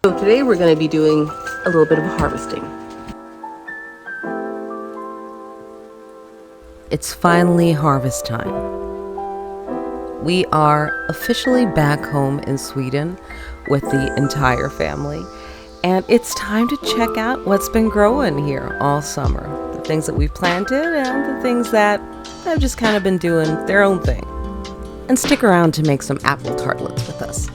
So today we're going to be doing a little bit of harvesting. It's finally harvest time. We are officially back home in Sweden with the entire family, and it's time to check out what's been growing here all summer. The things that we've planted and the things that have just kind of been doing their own thing. And stick around to make some apple tartlets with us.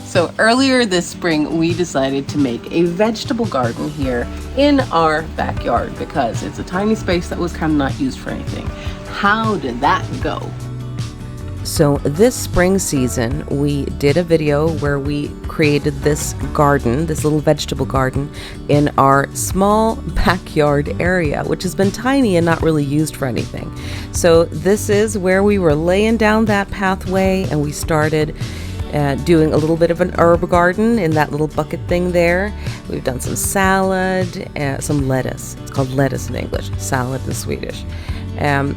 So earlier this spring, we decided to make a vegetable garden here in our backyard because it's a tiny space that was kind of not used for anything. How did that go? So this spring season, we did a video where we created this garden, this little vegetable garden in our small backyard area, which has been tiny and not really used for anything. So this is where we were laying down that pathway, and we started doing a little bit of an herb garden in that little bucket thing there. We've done some salad, some lettuce. It's called lettuce in English, salad in Swedish. And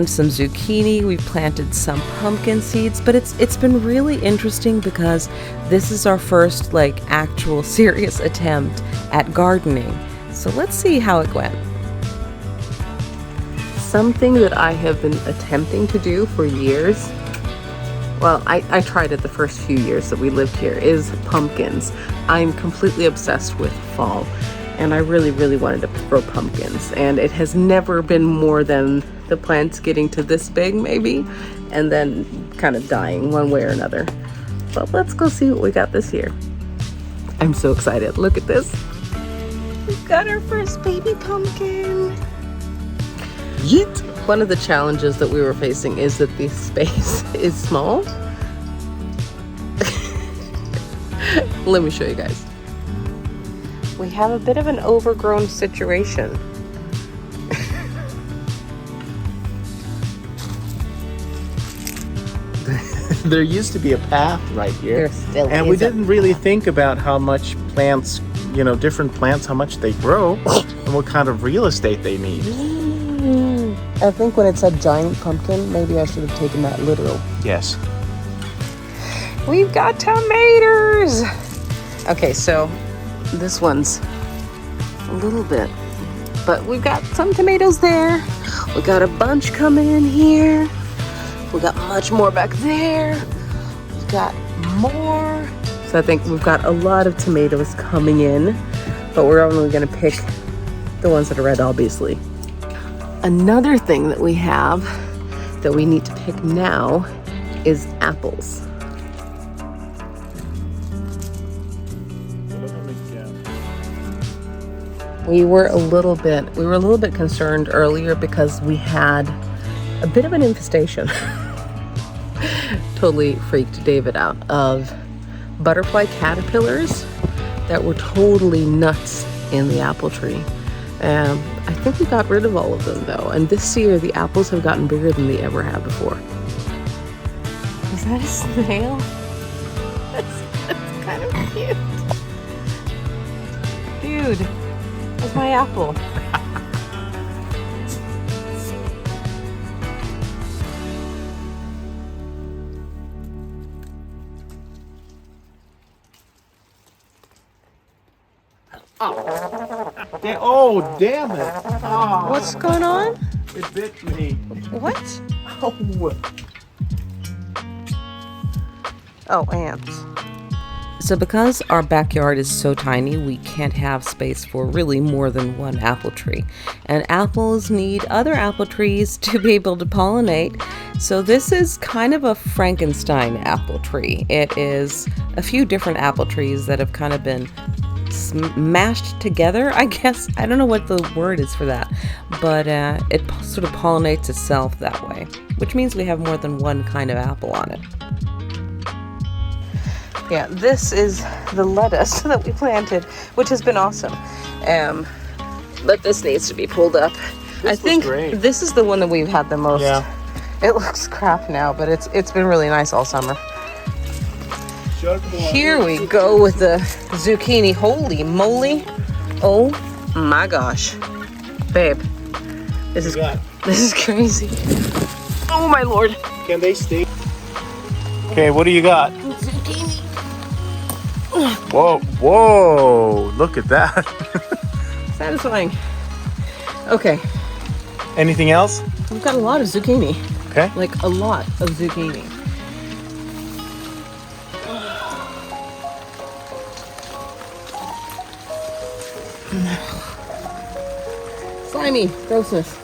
some zucchini. We've planted some pumpkin seeds, but it's been really interesting because this is our first actual serious attempt at gardening. So let's see how it went. Something that I have been attempting to do for years, well, I tried it the first few years that we lived here, is pumpkins. I'm completely obsessed with fall, and I really wanted to grow pumpkins, and it has never been more than the plants getting to this big maybe, and then kind of dying one way or another. But let's go see what we got this year. I'm so excited. Look at this. We've got our first baby pumpkin. Yeet! One of the challenges that we were facing is that the space is small. Let me show you guys. We have a bit of an overgrown situation. There used to be a path right here, and we didn't really think about how much plants, different plants, how much they grow, and what kind of real estate they need. I think when it said giant pumpkin, maybe I should have taken that literal. Yes. We've got tomatoes! Okay, so this one's a little bit, but we've got some tomatoes there. We got a bunch coming in here. We got much more back there. We got more. So I think we've got a lot of tomatoes coming in, but we're only gonna pick the ones that are red, obviously. Another thing that we have that we need to pick now is apples. We were a little bit concerned earlier because we had a bit of an infestation. Totally freaked David out of butterfly caterpillars that were totally nuts in the apple tree. I think we got rid of all of them though, and this year the apples have gotten bigger than they ever have before. Is that a snail? That's kind of cute. Dude, that's my apple. Oh, damn it. Oh, What's going on? it bit me. What? Oh. Oh, ants. So because our backyard is so tiny, we can't have space for really more than one apple tree. And apples need other apple trees to be able to pollinate. So this is kind of a Frankenstein apple tree. It is a few different apple trees that have kind of been mashed together, I guess. I don't know what the word is for that, but it sort of pollinates itself that way, which means we have more than one kind of apple on it. Yeah, this is the lettuce that we planted, which has been awesome. But this needs to be pulled up. I think this is the one that we've had the most. Yeah. It looks crap now, but it's been really nice all summer. Here we go with the zucchini. Holy moly. Oh my gosh. Babe, this is crazy. Oh my lord. Can they stay? Okay, what do you got? Zucchini. Whoa, whoa, look at that. Satisfying. Okay, Anything else? we've got a lot of zucchini. Okay. Like a lot of zucchini. Slimy grossness.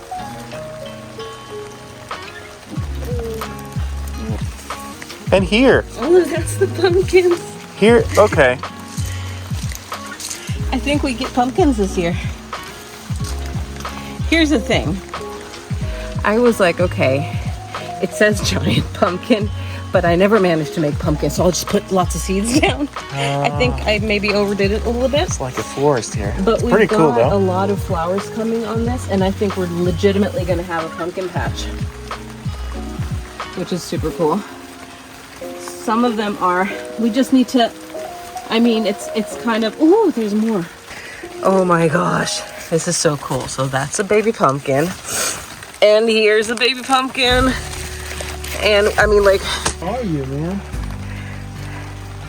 And here. Oh, that's the pumpkins. Here, okay. I think we get pumpkins this year. Here's the thing. I was like, okay, it says giant pumpkin, but I never managed to make pumpkin, so I'll just put lots of seeds down. I think I maybe overdid it a little bit. It's like a forest here. But it's we've pretty got cool though. a lot of flowers coming on this, and I think we're legitimately going to have a pumpkin patch, which is super cool. Some of them are, we just need to, I mean, it's kind of, ooh, there's more. Oh my gosh, this is so cool. So that's a baby pumpkin, and here's a baby pumpkin, and I mean, like, How are you, man?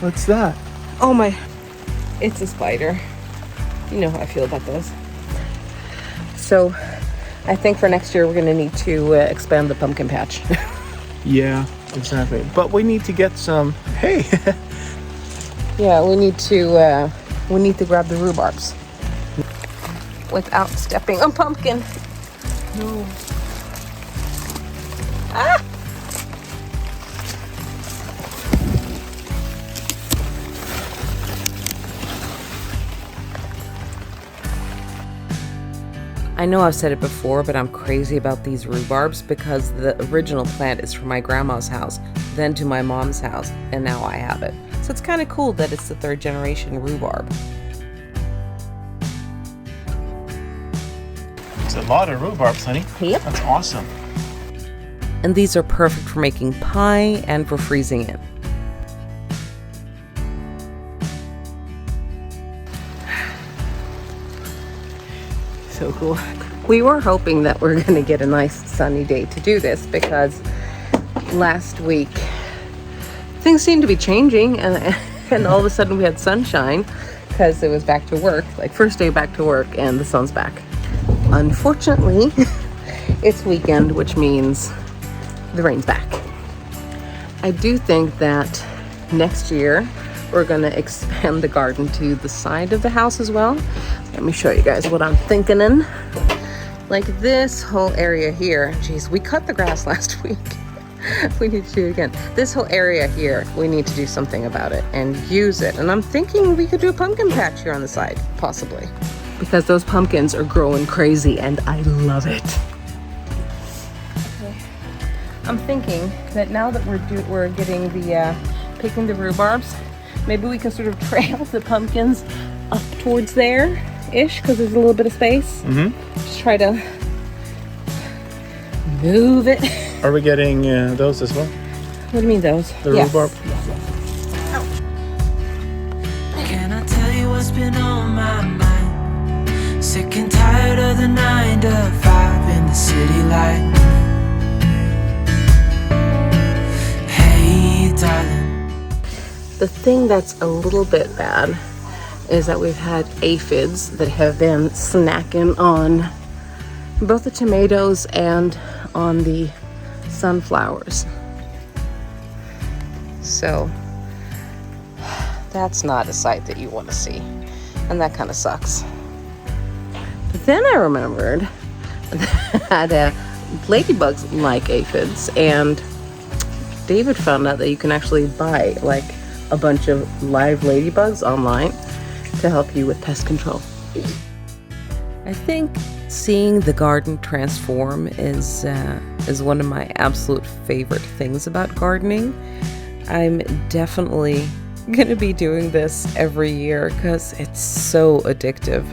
What's that? oh my, it's a spider. You know how I feel about those. So I think for next year we're going to need to expand the pumpkin patch. Yeah, exactly. But we need to get some, hey. Yeah, we need to grab the rhubarbs without stepping on pumpkin. No. Ah! I know I've said it before, but I'm crazy about these rhubarbs because the original plant is from my grandma's house, then to my mom's house, and now I have it. So it's kind of cool that it's the third generation rhubarb. It's a lot of rhubarbs, honey. Yep. That's awesome. And these are perfect for making pie and for freezing it. So cool. We were hoping that we're going to get a nice sunny day to do this because last week things seemed to be changing, and all of a sudden we had sunshine because it was back to work, like first day back to work, and the sun's back. Unfortunately, it's weekend, which means the rain's back. I do think that next year we're going to expand the garden to the side of the house as well. Let me show you guys what I'm thinking in. Like this whole area here. Geez, we cut the grass last week. We need to do it again. This whole area here, we need to do something about it and use it. And I'm thinking we could do a pumpkin patch here on the side, possibly. Because those pumpkins are growing crazy and I love it. Okay. I'm thinking that now that we're getting the picking the rhubarbs, maybe we can sort of trail the pumpkins up towards there-ish because there's a little bit of space. Mm-hmm. Just try to move it. Are we getting those as well? What do you mean those? The Yes. rhubarb? Can I tell you what's been on my mind? Sick and tired of the 9 to 5 in the city light. Hey, darling. The thing that's a little bit bad is that we've had aphids that have been snacking on both the tomatoes and on the sunflowers. So that's not a sight that you want to see, and that kind of sucks. But then I remembered that ladybugs like aphids, and David found out that you can actually buy like a bunch of live ladybugs online to help you with pest control. I think seeing the garden transform is one of my absolute favorite things about gardening. I'm definitely gonna be doing this every year because it's so addictive.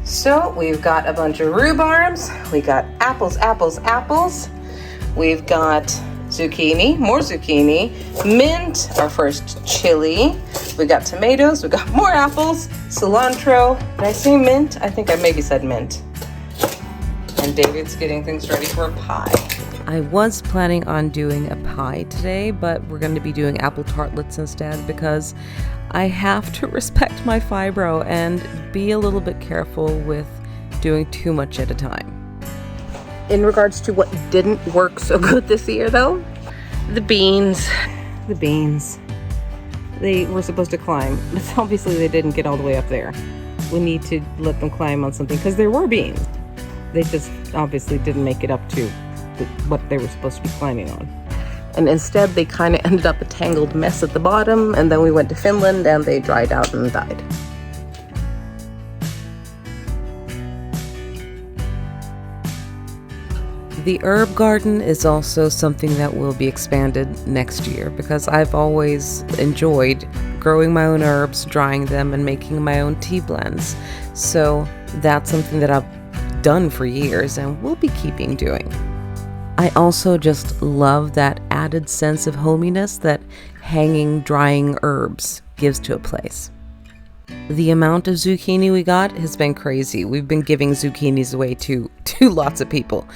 So we've got a bunch of rhubarbs, we got apples, we've got zucchini, more zucchini, mint, our first chili, we got tomatoes, we got more apples, cilantro. Did I say mint? I think I maybe said mint. And David's getting things ready for a pie. I was planning on doing a pie today, but we're going to be doing apple tartlets instead because I have to respect my fibro and be a little bit careful with doing too much at a time. In regards to what didn't work so good this year though, the beans. They were supposed to climb, but obviously they didn't get all the way up there. We need to let them climb on something because there were beans. They just obviously didn't make it up to what they were supposed to be climbing on. And instead they kind of ended up a tangled mess at the bottom, and then we went to Finland and they dried out and died. The herb garden is also something that will be expanded next year because I've always enjoyed growing my own herbs, drying them, and making my own tea blends. So that's something that I've done for years and will be keeping doing. I also just love that added sense of hominess that hanging, drying herbs gives to a place. The amount of zucchini we got has been crazy. We've been giving zucchinis away to lots of people.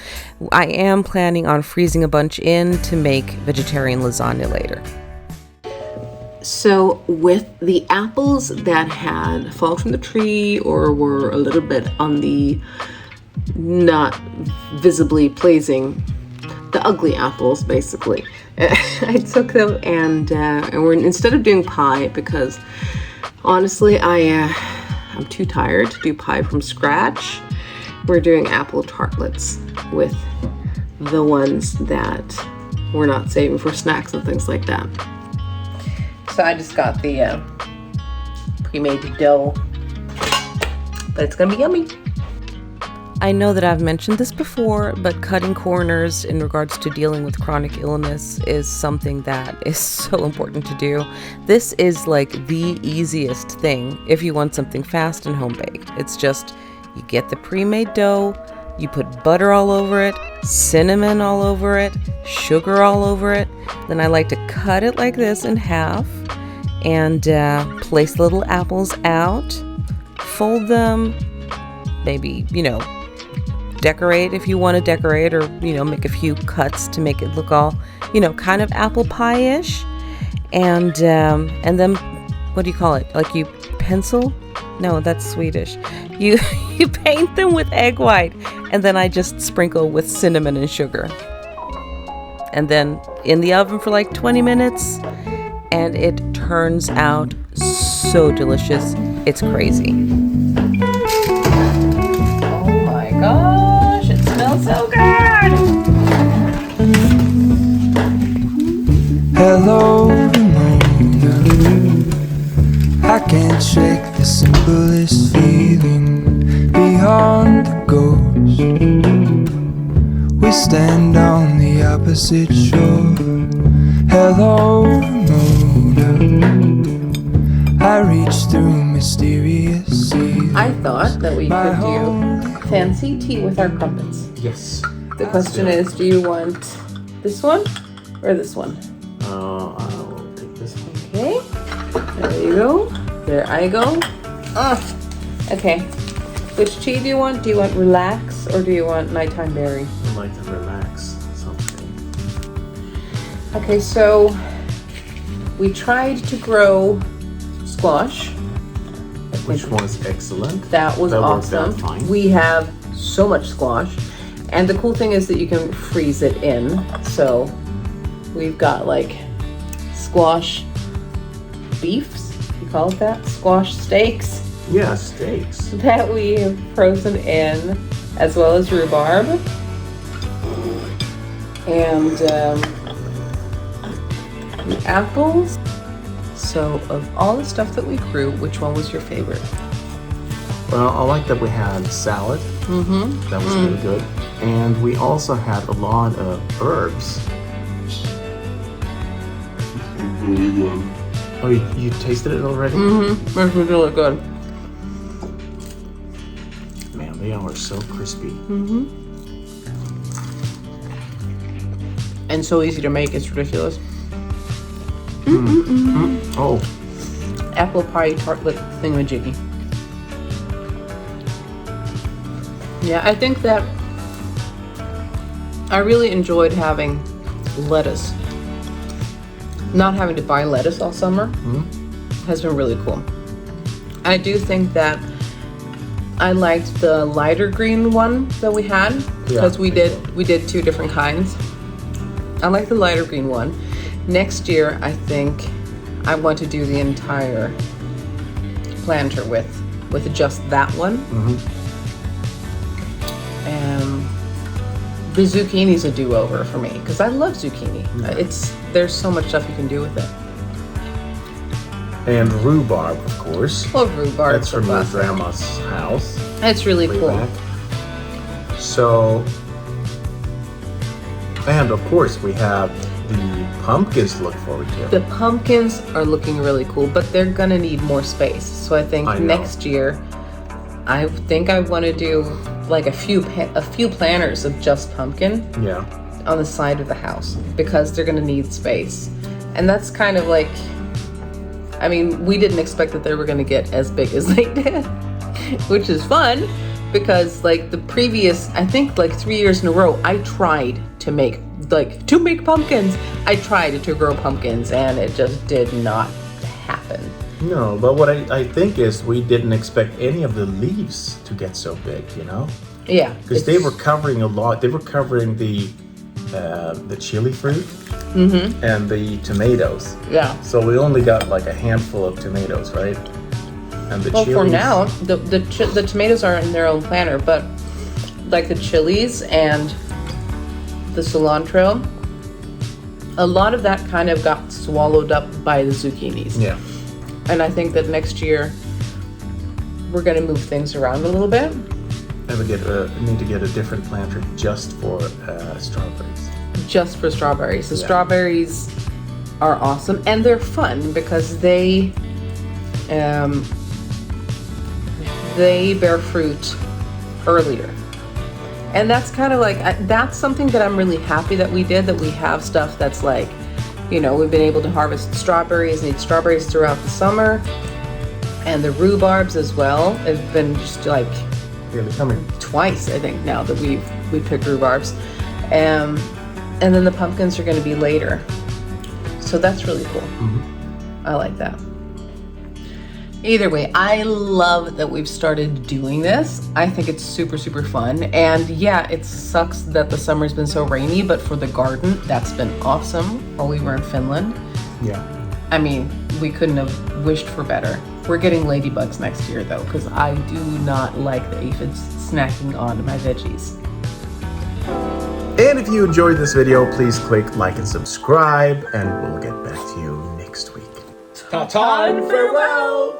I am planning on freezing a bunch in to make vegetarian lasagna later. So with the apples that had fallen from the tree or were a little bit on the not visibly pleasing, the ugly apples basically, I took them and we're instead of doing pie, because honestly I'm too tired to do pie from scratch, we're doing apple tartlets with the ones that we're not saving for snacks and things like that. So I just got the pre-made dough, but it's gonna be yummy. I know that I've mentioned this before, but cutting corners in regards to dealing with chronic illness is something that is so important to do. This is like the easiest thing if you want something fast and home baked. It's just, you get the pre-made dough, you put butter all over it, cinnamon all over it, sugar all over it. Then I like to cut it like this in half and place the little apples out, fold them, maybe, decorate if you want to decorate, or make a few cuts to make it look all kind of apple pie-ish, and then what do you call it, like you pencil? No, that's Swedish. You paint them with egg white, and then I just sprinkle with cinnamon and sugar, and then in the oven for like 20 minutes, and it turns out so delicious. It's crazy. Oh my gosh, it smells so good! Hello, Ramona. I can't shake the simplest feeling beyond the ghost. We stand on the opposite shore. Hello, Ramona. I reach through mysterious seas. I thought that we could do fancy tea with our crumpets. Yes. The question is, do you want this one or this one? I'll take this one. Okay, there you go. There I go. Okay, which tea do you want? Do you want relax or do you want nighttime berry? I like to relax something. Okay, so we tried to grow squash. Which was excellent. That was awesome. Worked out fine. We have so much squash, and the cool thing is that you can freeze it in. So we've got like squash beefs, you call it that? Squash steaks. Yeah, steaks. That we have frozen in, as well as rhubarb. And the apples. So of all the stuff that we grew, which one was your favorite? Well, I like that we had salad. Mm-hmm. That was really good. And we also had a lot of herbs. Oh, you tasted it already? Mm-hmm. It was really good. Man, they are so crispy. Mm-hmm. And so easy to make, it's ridiculous. Oh. Apple pie tartlet thingamajiggy. Yeah, I think that I really enjoyed having lettuce. Not having to buy lettuce all summer has been really cool. I do think that I liked the lighter green one that we had because we did 2 different kinds. I like the lighter green one. Next year, I think I want to do the entire planter with just that one. And the zucchini's a do-over for me because I love zucchini. There's so much stuff you can do with it. And rhubarb, of course. Well, rhubarb. That's from your grandma's house. It's really cool. Back. So, and of course we have the pumpkins to look forward to. The pumpkins are looking really cool, but they're gonna need more space. So I think next year, I think I want to do like a few planters of just pumpkin. Yeah. On the side of the house because they're gonna need space, and that's kind of like. I mean, we didn't expect that they were gonna get as big as they did, which is fun because like the previous, I think like 3 years in a row, I tried to make pumpkins. I tried to grow pumpkins and it just did not happen. No, but what I think is we didn't expect any of the leaves to get so big, you know? Yeah. Because they were covering a lot. They were covering the chili fruit and the tomatoes. Yeah. So we only got like a handful of tomatoes, right? And the chilies. For now, the tomatoes are in their own planter, but like the chilies and the cilantro, a lot of that kind of got swallowed up by the zucchinis. Yeah. And I think that next year we're going to move things around a little bit. And we need to get a different planter just for strawberries. Just for strawberries. The strawberries are awesome and they're fun because they bear fruit earlier. And that's kind of like, that's something that I'm really happy that we did, that we have stuff that's like, you know, we've been able to harvest strawberries and eat strawberries throughout the summer. And the rhubarbs as well have been just like twice, I think, now that we picked rhubarbs. And then the pumpkins are going to be later. So that's really cool. I like that. Either way, I love that we've started doing this. I think it's super, super fun. And yeah, it sucks that the summer's been so rainy, but for the garden, that's been awesome while we were in Finland. Yeah. I mean, we couldn't have wished for better. We're getting ladybugs next year though, because I do not like the aphids snacking on my veggies. And if you enjoyed this video, please click like and subscribe, and we'll get back to you next week. Ta-ta and farewell!